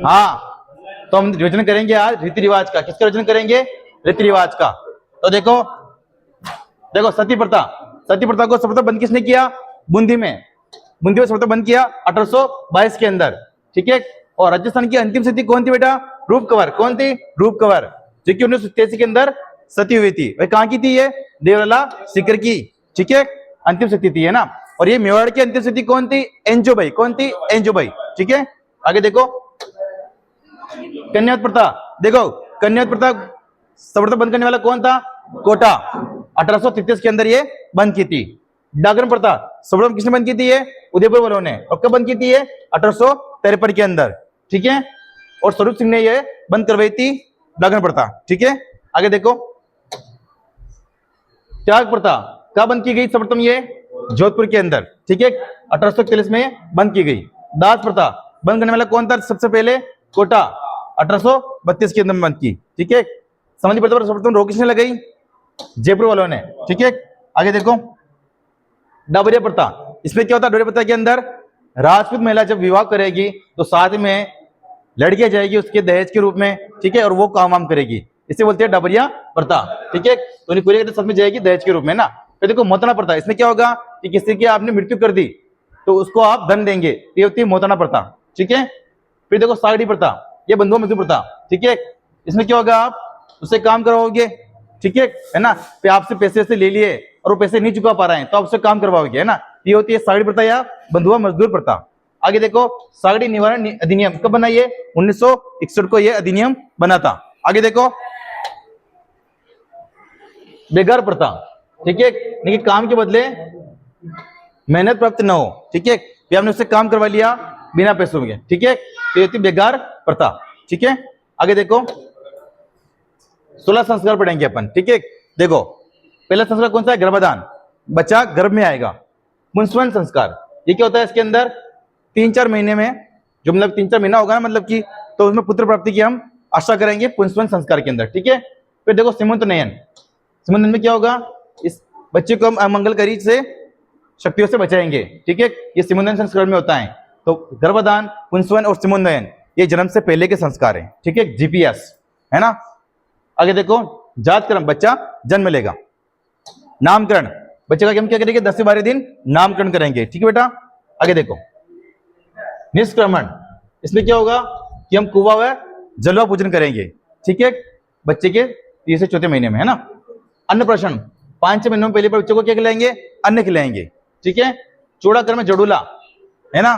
हाँ, तो हम रिविजन करेंगे आज रीति रिवाज का। किसका रिविजन करेंगे? रीति रिवाज का। तो देखो देखो सती प्रथा, सती प्रथा को सर्वप्रथम बंद किसने किया? बूंदी में, बूंदी में सर्वप्रथम बंद किया 1822 के अंदर, ठीक है। और राजस्थान की अंतिम सती कौन थी बेटा? रूप कंवर। कौन थी? रूप कंवर, जो कि 1983 के अंदर सती हुई थी। वह कहां की थी? ये देवलाला सीकर की, ठीक है, अंतिम सती थी, है ना। और ये मेवाड़ की अंतिम सती कौन थी? एंजोबाई। कौन थी? एंजोबाई, ठीक है। आगे देखो कन्यावत प्रथा। देखो कन्यावत प्रथा सर्वप्रथम बंद करने वाला कौन था? कोटा, 1833 के अंदर ये बंद की थी। डाकन प्रथा सर्वप्रथम किसने बंद की थी? ये उदयपुर वालों ने। और कब बंद की थी? ये 1853 के अंदर, ठीक है। और स्वरूप सिंह ने ये बंद करवाई थी डाकन प्रथा, ठीक है। आगे देखो त्याग प्रथा कब बंद की गई? सर्वप्रथम ये जोधपुर के अंदर, ठीक है, 1841 में बंद की गई। दास प्रथा बंद करने वाला कौन था? सबसे पहले कोटा, 1832 के अंदर बंद की, ठीक है। समाधि प्रथा पर सर्वप्रथम रोक किसने लगाई? जयपुर वालों ने, ठीक है। आगे देखो डाबरिया प्रथा। इसमें क्या होता है? डाबरिया प्रथा के अंदर राजपूत महिला जब विवाह करेगी तो साथ में लड़कियां जाएगी उसके दहेज के रूप में, ठीक है, और वो काम वाम करेगी, इसे बोलते हैं डाबरिया प्रथा, ठीक है। तो उन्हें पूरे साथ में जाएगी दहेज के रूप में ना। फिर देखो मोतना प्रथा। इसमें क्या होगा कि किसी की आपने मृत्यु कर दी तो उसको आप धन देंगे, ये होती है मोतना प्रथा, ठीक है। फिर देखो सागड़ी प्रथा, ये बंधुआ मजदूर प्रथा, ठीक है। इसमें क्या होगा? आप उससे काम करवाओगे, ठीक है ना। फिर आपसे पैसे से ले लिए और वो पैसे नहीं चुका पा रहे हैं तो आप उससे काम करवाओगे, है ना। ये होती है सागड़ी प्रथा या बंधुआ मजदूर प्रथा। आगे देखो सागड़ी निवारण अधिनियम कब बना? ये 1961 को ये अधिनियम बना था। आगे देखो बेगार प्रथा, ठीक है, लेकिन काम के बदले मेहनत प्राप्त न हो, ठीक है, हमने उससे काम करवा लिया बिना पैसों के, ठीक है, तो ये थी बेगार प्रथा, ठीक है। आगे देखो 16 संस्कार पढ़ेंगे अपन, ठीक है। देखो पहला संस्कार कौन सा है? गर्भाधान, बच्चा गर्भ में आएगा। पुंसवन संस्कार, ये क्या होता है? इसके अंदर 3-4 महीने में, जो मतलब 3-4 महीना होगा ना, मतलब कि तो उसमें पुत्र प्राप्ति की हम आशा करेंगे पुंसवन संस्कार के अंदर, ठीक है। फिर देखो सीमंत नयन। सीमंत नयन में क्या होगा? इस बच्चे को हम अमंगलकारी से शक्तियों से बचाएंगे, ठीक है, ये सीमंत नयन संस्कार में होता है। तो गर्भाधान, पुंसवन और सीमंत नयन ये जन्म से पहले के संस्कार है, ठीक है, जीपीएस, है ना। आगे देखो जातकर्म, बच्चा जन्म लेगा। नामकरण, बच्चे का हम क्या करेंगे? 10 से 12 दिन नामकरण करेंगे, ठीक है बेटा। आगे देखो निष्क्रमण, इसमें क्या होगा कि हम कुआं व जलवा पूजन करेंगे, ठीक है, बच्चे के 3 से 4 महीने में, है ना। अन्नप्राशन, 5 महीनों में पहले बच्चे को क्या खिलाएंगे? अन्न खिलाएंगे, ठीक है। चूड़ाक्रम जडूला, है ना,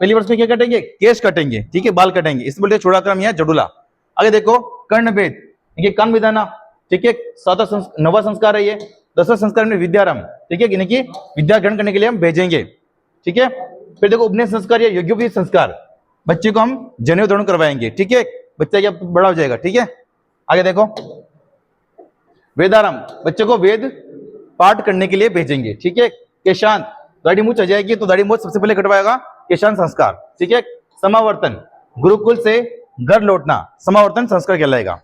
पहली वर्ष में क्या कटेंगे? केश कटेंगे, ठीक है, बाल कटेंगे, इस बोलते चूड़ाक्रम या जडूला। आगे देखो कर्णभेद, कान विधाना, ठीक है, 9वां संस्कार है ये। 10वां संस्कार में विद्यारंभ, ठीक है, यानी कि विद्या ग्रहण करने के लिए हम भेजेंगे, ठीक है। फिर देखो उपनयन संस्कार या यज्ञोपवीत संस्कार, बच्चे को हम जनेऊ धारण करवाएंगे, ठीक है, बच्चा क्या बड़ा हो जाएगा, ठीक है। आगे देखो वेदारंभ, बच्चे को वेद पाठ करने के लिए भेजेंगे, ठीक है। केशांत, दाढ़ी मूछ आ जाएगी तो दाढ़ी मूछ सबसे पहले कटवाएगा, केशांत संस्कार, ठीक है। समावर्तन, गुरुकुल से घर लौटना समावर्तन संस्कार कहलाएगा।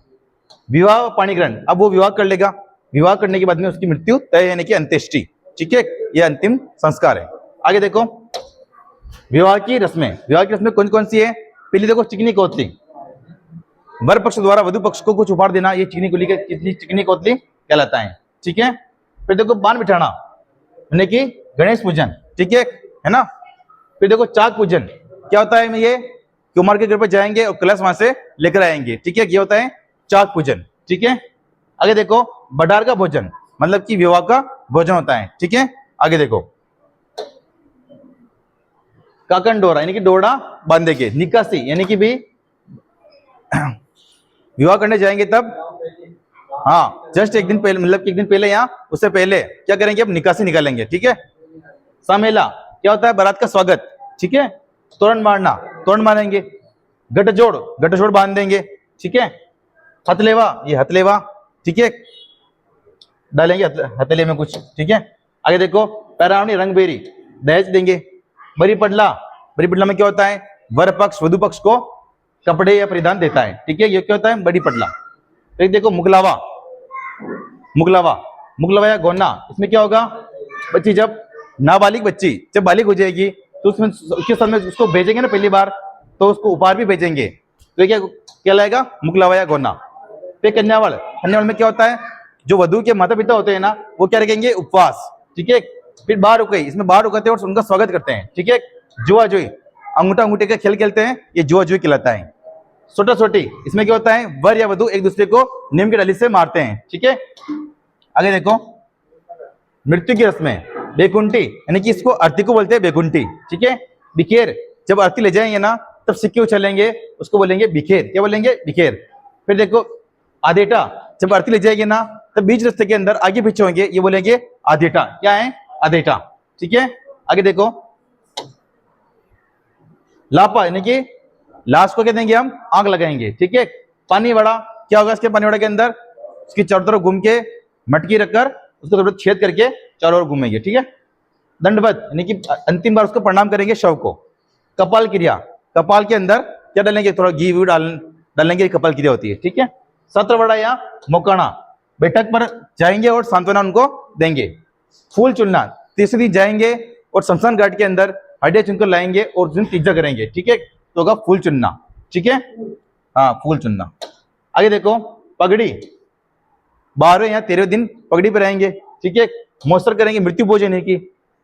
विवाह पाणी ग्रहण, अब वो विवाह कर लेगा, विवाह करने के बाद में उसकी मृत्यु तय, यानी कि अंत्येष्टि, ठीक है, यह अंतिम संस्कार है। आगे देखो विवाह की रस्में, विवाह की रस्में कौन कौन सी है? पहले देखो चिकनी कोतली, वर पक्ष द्वारा वधु पक्ष को कुछ उपहार देना, ये चिकनी कोतली कहलाता है, ठीक है। फिर देखो बाण बिठाना, यानी कि गणेश पूजन, ठीक है ना। फिर देखो चाक पूजन, क्या होता है? ये कुमार के घर पर जाएंगे और कलश वहां से लेकर आएंगे, ठीक है, ये होता है चाक पूजन, ठीक है। आगे देखो बडार का भोजन, मतलब कि विवाह का भोजन होता है, ठीक है। आगे देखो काकन डोरा, यानी कि डोरा बांधेंगे। निकासी, यानी कि भी विवाह करने जाएंगे तब, हाँ, जस्ट एक दिन पहले, मतलब एक दिन पहले या उससे पहले क्या करेंगे? अब निकासी निकालेंगे, ठीक है। सामेला क्या होता है? बारात का स्वागत, ठीक है। तोरण मारना, तोरण मारेंगे। गठजोड़ बांध देंगे, ठीक है। हथलेवा, ये हथलेवा, ठीक है, डालेंगे हथेले में कुछ, ठीक है। आगे देखो पैरावनी रंगबेरी, दहेज देंगे। बरी पडला में क्या होता है? वर पक्ष वधु पक्ष को कपड़े या परिधान देता है, ठीक है, ये क्या होता है? बड़ी पडला। फिर देखो मुगलावा या गोना, इसमें क्या होगा? बच्ची जब नाबालिग बच्ची जब बालिग हो जाएगी तो उसमें उसके सामने उसको भेजेंगे ना पहली बार, तो उसको उपहार भी भेजेंगे, तो ये क्या कहलाएगा? मुकलावा या गौना। फिर कन्यावाल, कन्यावाल में क्या होता है? जो वधु के माता पिता होते हैं ना, वो क्या रखेंगे? उपवास, ठीक है। फिर बाहर रुके, इसमें बाहर रुकते हैं और उनका स्वागत करते हैं, ठीक है। जुआ जुई, अंगूठा अंगूठे का खेल खेलते हैं, ये जुआ जुई कहलाता है। सोटा सोटी, इसमें क्या होता है? वर या वधु एक दूसरे को नीम की डाली से मारते हैं, ठीक है। आगे देखो, मृत्यु की रस्में, बेकुंठी, यानी कि इसको अर्थी को बोलते हैं बेकुंठी, ठीक है। बिखेर, जब अर्थी ले जाएंगे ना तब सिक्के उछलेंगे, उसको बोलेंगे बिखेर। क्या बोलेंगे? बिखेर। फिर देखो आधेटा, जब अर्थी ले जाएंगे ना तब बीच रास्ते के अंदर आगे पीछे होंगे, ये बोलेंगे आधेटा। क्या है? आधेटा, ठीक है। आगे देखो, लापा, यानी कि लाश को क्या देंगे हम? आग लगाएंगे, ठीक है। पानी वड़ा, क्या होगा इसके पानी वड़ा के अंदर? उसकी चारों तरफ घूम के मटकी रखकर उसको थोड़ा छेद करके चारों ओर घूमेंगे, ठीक है। दंडवत, यानी कि अंतिम बार उसको प्रणाम करेंगे शव को। कपाल क्रिया, कपाल के अंदर क्या डालेंगे? थोड़ा घी वी डालेंगे, कपाल क्रिया होती है, ठीक है। सत्रवड़ा या मोकाणा, बैठक पर जाएंगे और सांत्वना उनको देंगे। फूल चुनना, तीसरे दिन जाएंगे और शमशान घाट के अंदर हड्डियां चुनकर लाएंगे और उस दिन तीजा करेंगे, ठीक है। तो होगा फूल चुनना, ठीक है। हाँ, फूल चुनना। आगे देखो, पगड़ी, 12वें या 13वें दिन पगड़ी पे रहेंगे, ठीक है। मौसर करेंगे, मृत्यु भोजन की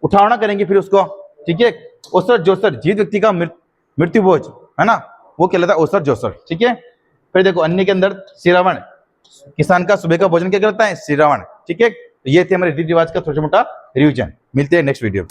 उठावना करेंगे फिर उसको, ठीक है। ओसर जोसर, जीवित व्यक्ति का मृत्यु भोज है ना, वो कहलाता है ओसर जोसर, ठीक है। फिर देखो अन्य के अंदर श्रीरावण, किसान का सुबह का भोजन क्या करता है? श्रीरावण, ठीक है। तो ये थे हमारे रीति रिवाज का थोड़ा मोटा रिवीजन। मिलते हैं नेक्स्ट वीडियो।